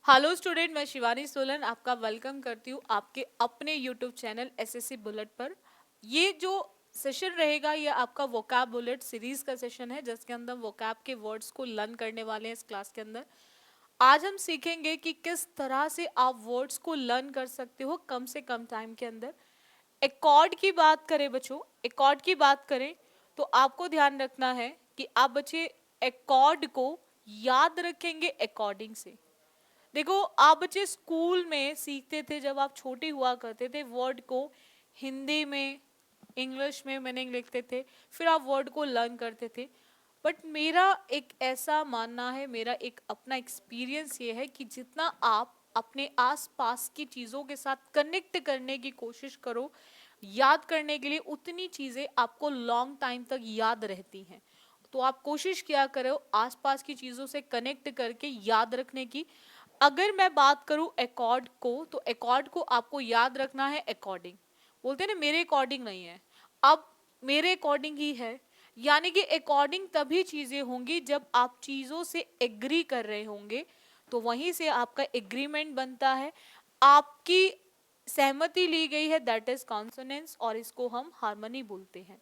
Hello student, मैं शिवानी सोलन आपका welcome करती हूँ आपके अपने यूट्यूब चैनल एसएससी बुलेट पर। ये जो सेशन रहेगा ये आपका वोकैब बुलेट सीरीज का सेशन है जिसके अंदर वोकैब के वर्ड्स को लर्न करने वाले हैं इस क्लास के अंदर। आज हम सीखेंगे कि किस तरह से आप वर्ड्स को लर्न कर सकते हो कम से कम टाइम के अंदर। एकॉर्ड की बात करें बच्चों, एकॉर्ड की बात करें तो आपको ध्यान रखना है कि आप बच्चे एकॉर्ड को याद रखेंगे अकॉर्डिंग से। देखो, आप बच्चे स्कूल में सीखते थे, जब आप छोटे हुआ करते थे वर्ड को हिंदी में इंग्लिश में मीनिंग लिखते थे, फिर आप वर्ड को लर्न करते थे। बट मेरा एक ऐसा मानना है, मेरा एक अपना एक्सपीरियंस ये है कि जितना आप अपने आसपास की चीज़ों के साथ कनेक्ट करने की कोशिश करो याद करने के लिए, उतनी चीज़ें आपको लॉन्ग टाइम तक याद रहती हैं। तो आप कोशिश किया करो आसपास की चीज़ों से कनेक्ट करके याद रखने की। अगर मैं बात करूं अकॉर्ड को, तो अकॉर्ड को आपको याद रखना है अकॉर्डिंग। बोलते हैं ना मेरे अकॉर्डिंग नहीं है, अब मेरे अकॉर्डिंग ही है। यानी कि अकॉर्डिंग तभी चीजें होंगी जब आप चीजों से एग्री कर रहे होंगे, तो वहीं से आपका एग्रीमेंट बनता है, आपकी सहमति ली गई है, दैट इज कॉन्सोनेंस, और इसको हम हार्मनी बोलते हैं,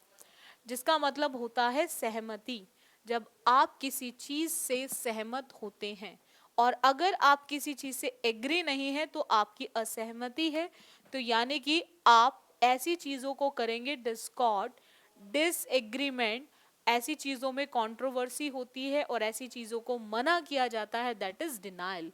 जिसका मतलब होता है सहमति। जब आप किसी चीज से सहमत होते हैं और अगर आप किसी चीज से एग्री नहीं है तो आपकी असहमति है। तो यानी कि आप ऐसी चीजों को करेंगे डिस्कॉर्ड, डिसएग्रीमेंट। ऐसी चीजों में कंट्रोवर्सी होती है और ऐसी चीजों को मना किया जाता है, दैट इज डिनायल।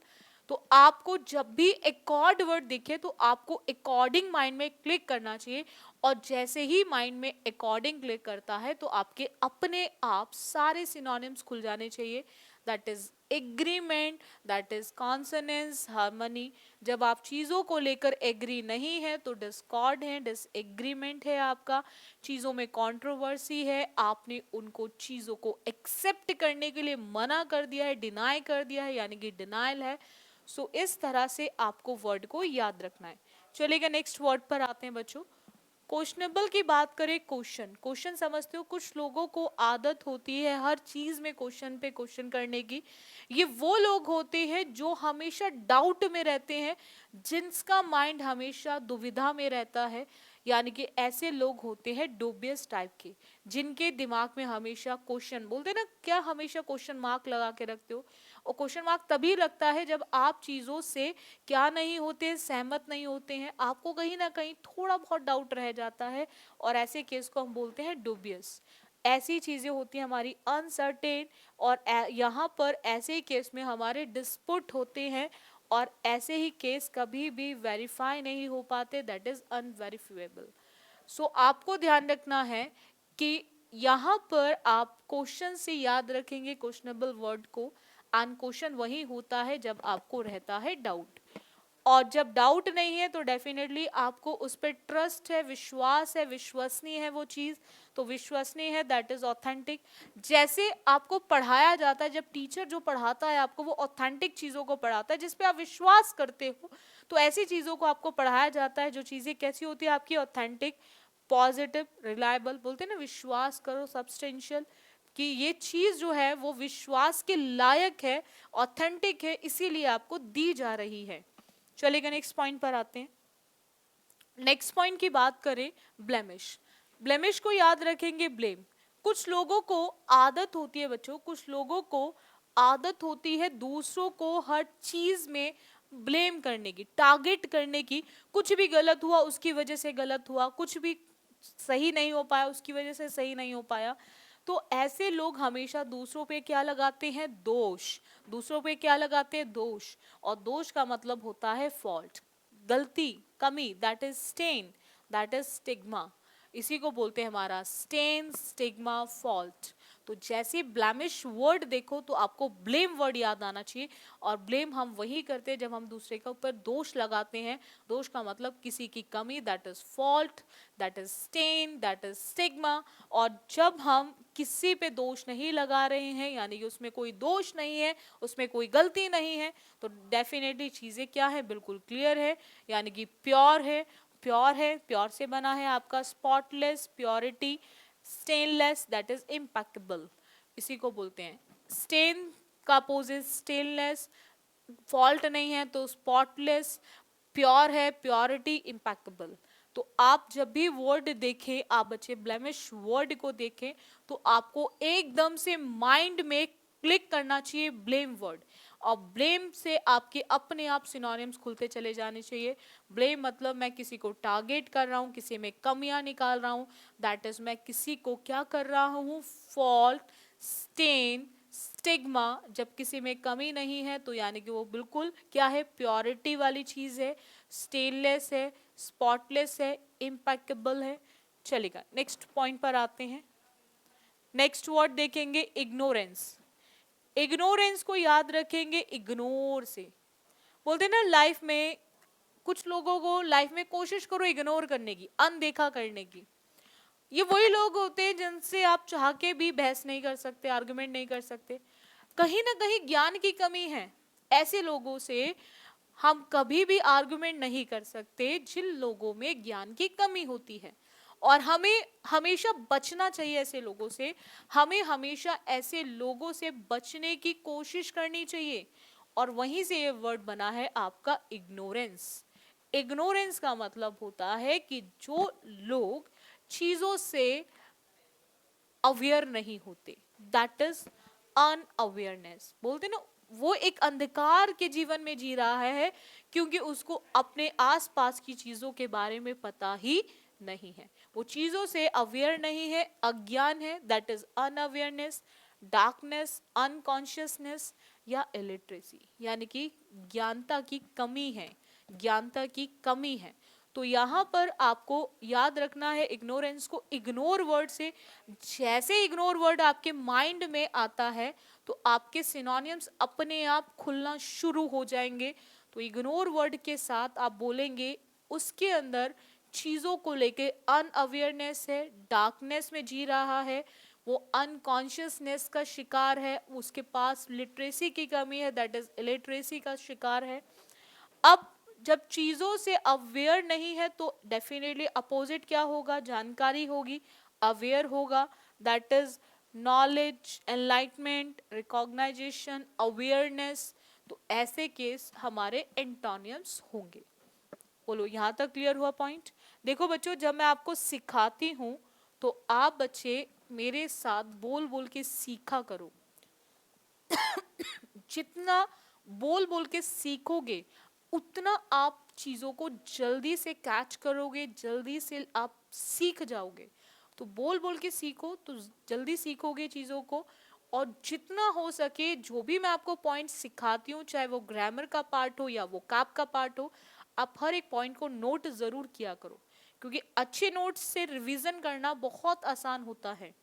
तो आपको जब भी एकॉर्ड वर्ड दिखे तो आपको अकॉर्डिंग माइंड में क्लिक करना चाहिए, और जैसे ही माइंड में अकॉर्डिंग क्लिक करता है तो आपके अपने आप सारे सिनोनिम्स खुल जाने चाहिए, that is agreement, that is consonance, harmony. जब आप चीज़ों को लेकर एग्री नहीं है तो डिस्कॉर्ड है, डिसएग्रीमेंट है, आपका चीज़ों में कंट्रोवर्सी है, आपने उनको चीज़ों को एक्सेप्ट करने के लिए मना कर दिया है, डिनाई कर दिया है, यानी कि डिनाइल है। सो इस तरह से आपको वर्ड को याद रखना है। चलिएगा नेक्स्ट वर्ड पर आते हैं बच्चों। क्वेश्चनेबल की बात करें, क्वेश्चन क्वेश्चन समझते हो, कुछ लोगों को आदत होती है हर चीज में क्वेश्चन पे क्वेश्चन करने की। ये वो लोग होते हैं जो हमेशा डाउट में रहते हैं, जिनका माइंड हमेशा दुविधा में रहता है। यानी कि ऐसे लोग होते हैं डोबियस टाइप के, जिनके दिमाग में हमेशा क्वेश्चन, बोलते हैं ना क्या हमेशा क्वेश्चन मार्क लगा के रखते हो। और क्वेश्चन मार्क तभी लगता है जब आप चीज़ों से क्या नहीं होते, सहमत नहीं होते हैं, आपको कहीं ना कहीं थोड़ा बहुत डाउट रह जाता है, और ऐसे केस को हम बोलते हैं डूबियस। ऐसी चीज़ें होती हैं हमारी अनसर्टेन, और यहाँ पर ऐसे केस में हमारे डिस्प्यूट होते हैं, और ऐसे ही केस कभी भी वेरीफाई नहीं हो पाते, दैट इज अनवेरिफिएबल। सो आपको ध्यान रखना है कि यहाँ पर आप क्वेश्चन से याद रखेंगे क्वेश्चनेबल वर्ड को, एंड क्वेश्चन वही होता है जब आपको रहता है डाउट। और जब डाउट नहीं है तो डेफिनेटली आपको उस पर ट्रस्ट है, विश्वास है, विश्वसनीय है वो चीज़, तो विश्वसनीय है, दैट इज ऑथेंटिक। जैसे आपको पढ़ाया जाता है, जब टीचर जो पढ़ाता है आपको वो ऑथेंटिक चीज़ों को पढ़ाता है जिस पे आप विश्वास करते हो, तो ऐसी चीज़ों को आपको पढ़ाया जाता है जो चीज़ें कैसी होती है आपकी ऑथेंटिक, पॉजिटिव, रिलायबल, बोलते हैं ना विश्वास करो, सब्सटेंशियल, कि ये चीज़ जो है वो विश्वास के लायक है, ऑथेंटिक है, इसीलिए आपको दी जा रही है। चलेगा नेक्स्ट पॉइंट पर आते हैं। नेक्स्ट पॉइंट की बात करें, ब्लेमिश। ब्लेमिश को याद रखेंगे ब्लेम। कुछ लोगों को आदत होती है बच्चों, कुछ लोगों को आदत होती है दूसरों को हर चीज में ब्लेम करने की, टारगेट करने की। कुछ भी गलत हुआ उसकी वजह से गलत हुआ, कुछ भी सही नहीं हो पाया उसकी वजह से सही नहीं हो पाया। तो ऐसे लोग हमेशा दूसरों पे क्या लगाते हैं, दोष। दूसरों पे क्या लगाते हैं, दोष। और दोष का मतलब होता है फॉल्ट, गलती, कमी, that is stain, that is stigma. इसी को बोलते हैं हमारा स्टेन, स्टिग्मा, फॉल्ट। तो जैसे ब्लैमिश वर्ड देखो तो आपको ब्लेम वर्ड याद आना चाहिए, और ब्लेम हम वही करते हैं जब हम दूसरे के ऊपर दोष लगाते हैं। दोष का मतलब किसी की कमी, that is fault, that is stain, that is stigma. और जब हम किसी पे दोष नहीं लगा रहे हैं, यानी कि उसमें कोई दोष नहीं है, उसमें कोई गलती नहीं है, तो डेफिनेटली चीज़ें क्या है, बिल्कुल क्लियर है, यानी कि प्योर है। प्योर है, प्योर से बना है आपका spotless, purity. Stainless, that is impeccable, इसी को बोलते हैं। स्टेन का अपोजिट स्टेनलेस, फॉल्ट नहीं है तो स्पॉटलेस, प्योर है प्योरिटी, इम्पैक्टेबल। तो आप जब भी वर्ड देखें, आप बच्चे ब्लेमिश वर्ड को देखें तो आपको एकदम से माइंड में क्लिक करना चाहिए ब्लेम वर्ड। और ब्लेम से आपके अपने आप सिनोनिम्स खुलते चले जाने चाहिए। ब्लेम मतलब मैं किसी को टारगेट कर रहा हूँ, किसी में कमियां निकाल रहा हूँ, दैट इज मैं किसी को क्या कर रहा हूँ, फॉल्ट, स्टेन, स्टिग्मा। जब किसी में कमी नहीं है तो यानी कि वो बिल्कुल क्या है, प्योरिटी वाली चीज है, स्टेनलेस है, स्पॉटलेस है, इम्पेकेबल है। चलेगा, नेक्स्ट पॉइंट पर आते हैं। नेक्स्ट वर्ड देखेंगे इग्नोरेंस। इग्नोरेंस को याद रखेंगे इग्नोर से। बोलते हैं ना लाइफ में, कुछ लोगों को लाइफ में कोशिश करो इग्नोर करने की, अनदेखा करने की। ये वही लोग होते हैं जिनसे आप चाह के भी बहस नहीं कर सकते, आर्गुमेंट नहीं कर सकते। कहीं ना कहीं ज्ञान की कमी है। ऐसे लोगों से हम कभी भी आर्गुमेंट नहीं कर सकते जिन लोगों में ज्ञान की कमी होती है। और हमें हमेशा बचना चाहिए ऐसे लोगों से। हमें हमेशा ऐसे लोगों से बचने की कोशिश करनी चाहिए। और वहीं से ये वर्ड बना है आपका इग्नोरेंस। इग्नोरेंस का मतलब होता है कि जो लोग चीजों से अवेयर नहीं होते, दैट इज अनअवेयरनेस। बोलते ना, वो एक अंधकार के जीवन में जी रहा है क्योंकि उसको अपने आसपास की चीजों के बारे में पता ही नहीं है। वो चीजों से अवेयर नहीं है, अज्ञान है, that is unawareness, darkness, unconsciousness या इलिटरेसी, यानी कि ज्ञानता की कमी है, ज्ञानता की कमी है। तो यहाँ पर आपको याद रखना है इग्नोरेंस को इग्नोर वर्ड से। जैसे इग्नोर वर्ड आपके माइंड में आता है तो आपके सिनोनिम्स अपने आप खुलना शुरू हो जाएंगे। तो इग्नोर वर्ड के साथ आप बोलेंगे उसके अंदर चीजों को लेके अनअवेयरनेस है, डार्कनेस में जी रहा है, वो अनकॉन्शियसनेस का शिकार है, उसके पास लिटरेसी की कमी है, दैट इज इलिटरेसी का शिकार है। अब जब चीजों से अवेयर नहीं है तो डेफिनेटली अपोजिट क्या होगा, जानकारी होगी, अवेयर होगा, that is knowledge, enlightenment, recognisation, awareness. तो ऐसे केस हमारे एंटोनियम्स होंगे। बोलो यहाँ तक क्लियर हुआ पॉइंट? देखो बच्चों, जब मैं आपको सिखाती हूँ तो आप बच्चे मेरे साथ बोल बोल के सीखा करो। जितना बोल बोल के सीखोगे उतना आप चीजों को जल्दी से कैच करोगे, जल्दी से आप सीख जाओगे। तो बोल बोल के सीखो तो जल्दी सीखोगे चीजों को। और जितना हो सके जो भी मैं आपको पॉइंट सिखाती हूँ, चाहे वो ग्रामर का पार्ट हो या वो कैप का पार्ट हो, आप हर एक पॉइंट को नोट जरूर किया करो, क्योंकि अच्छे नोट्स से रिवीजन करना बहुत आसान होता है।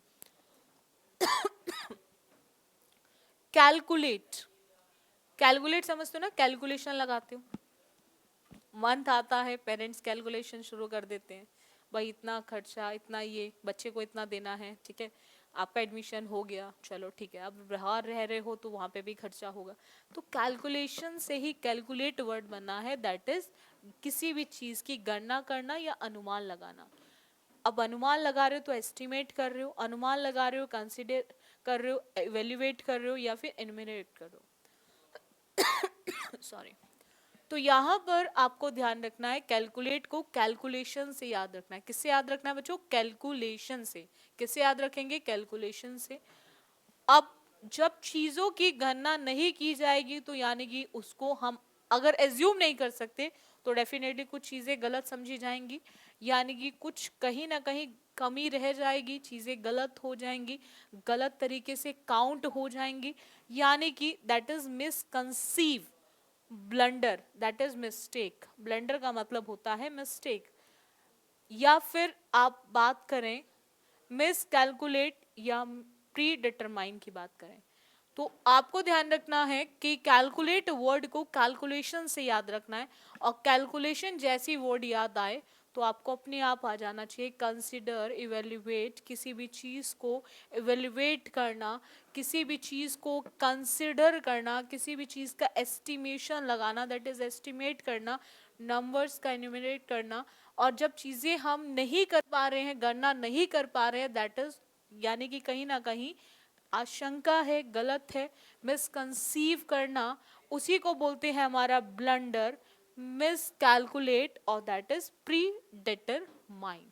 कैलकुलेट, कैलकुलेट समझते हो ना, कैलकुलेशन लगाते हो। मंथ आता है, पेरेंट्स कैलकुलेशन शुरू कर देते हैं, भाई इतना खर्चा, इतना ये बच्चे को इतना देना है, ठीक है, आपका एडमिशन हो गया, चलो ठीक है, अब बाहर रह रहे हो तो वहाँ पे भी खर्चा होगा। तो कैलकुलेशन से ही कैलकुलेट वर्ड बना है, दैट इज किसी भी चीज़ की गणना करना या अनुमान लगाना। अब अनुमान लगा रहे हो तो एस्टिमेट कर रहे हो, अनुमान लगा रहे हो कंसिडर कर रहे हो, एवेल्युएट कर रहे हो या फिर एनुमरेट कर रहे हो। सॉरी। तो यहाँ पर आपको ध्यान रखना है कैलकुलेट को कैलकुलेशन से याद रखना है। किससे याद रखना है बच्चों? कैलकुलेशन से। किससे याद रखेंगे? कैलकुलेशन से। अब जब चीजों की गणना नहीं की जाएगी तो यानी कि उसको हम अगर एज्यूम नहीं कर सकते तो डेफिनेटली कुछ चीजें गलत समझी जाएंगी, यानी कि कुछ कहीं ना कहीं कमी रह जाएगी, चीजें गलत हो जाएंगी, गलत तरीके से काउंट हो जाएंगी, यानी कि that is misconceive. Blunder, that is mistake. Blunder का मतलब होता है मिस्टेक। या फिर आप बात करें मिस कैलकुलेट या प्री डिटरमाइन की बात करें, तो आपको ध्यान रखना है कि कैलकुलेट वर्ड को कैलकुलेशन से याद रखना है। और कैलकुलेशन जैसी वर्ड याद आए तो आपको अपने आप आ जाना चाहिए कंसिडर, इवेल्युएट, किसी भी चीज़ को इवेल्युएट करना, किसी भी चीज़ को कंसिडर करना, किसी भी चीज़ का एस्टिमेशन लगाना, दैट इज एस्टिमेट करना, नंबर्स का एन्यूमरेट करना। और जब चीज़ें हम नहीं कर पा रहे हैं, गणना नहीं कर पा रहे हैं, दैट इज यानी कि कहीं ना कहीं आशंका है, गलत है, मिसकंसीव करना, उसी को बोलते हैं हमारा ब्लंडर, मिस कैलकुलेट, और दैट इज प्री डिटरमाइन।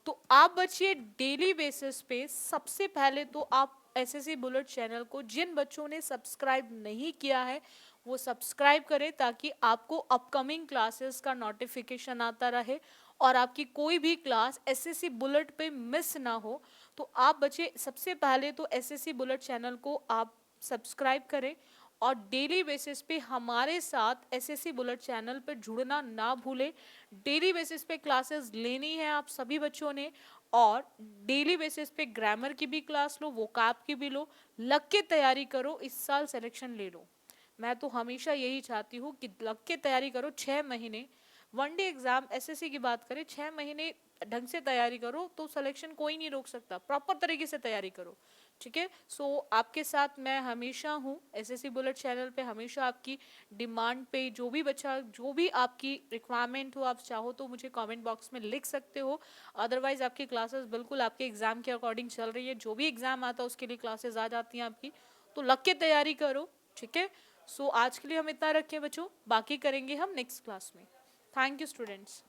तो आप बच्चे डेली बेसिस पे सबसे पहले तो आप एसएससी बुलेट चैनल को, जिन बच्चों ने सब्सक्राइब नहीं किया है वो सब्सक्राइब करें, ताकि आपको अपकमिंग क्लासेस का नोटिफिकेशन आता रहे और आपकी कोई भी क्लास एसएससी बुलेट पे मिस ना हो। तो आप बच्चे सबसे पहले तो एसएससी बुलेट चैनल को आप सब्सक्राइब करें और डेली बेसिस पे हमारे साथ एसएससी बुलेट चैनल पर जुड़ना ना भूलें। डेली बेसिस पे क्लासेस लेनी है आप सभी बच्चों ने, और डेली बेसिस पे ग्रामर की भी क्लास लो, वोकैब की भी लो, लग के तैयारी करो, इस साल सिलेक्शन ले लो। मैं तो हमेशा यही चाहती हूँ कि लग के तैयारी करो। 6 महीने वनडे एग्जाम एसएससी की बात करें, 6 महीने ढंग से तैयारी करो तो सिलेक्शन कोई नहीं रोक सकता। प्रॉपर तरीके से तैयारी करो, ठीक है। सो आपके साथ मैं हमेशा हूँ एसएससी बुलेट चैनल पे, हमेशा आपकी डिमांड पे जो भी बच्चा, जो भी आपकी रिक्वायरमेंट हो, आप चाहो तो मुझे कमेंट बॉक्स में लिख सकते हो। अदरवाइज आपकी क्लासेस बिल्कुल आपके एग्जाम के अकॉर्डिंग चल रही है, जो भी एग्जाम आता है उसके लिए क्लासेस आ जाती हैं आपकी, तो लग के तैयारी करो, ठीक है। सो आज के लिए हम इतना रखें बच्चों, बाकी करेंगे हम नेक्स्ट क्लास में। Thank you students.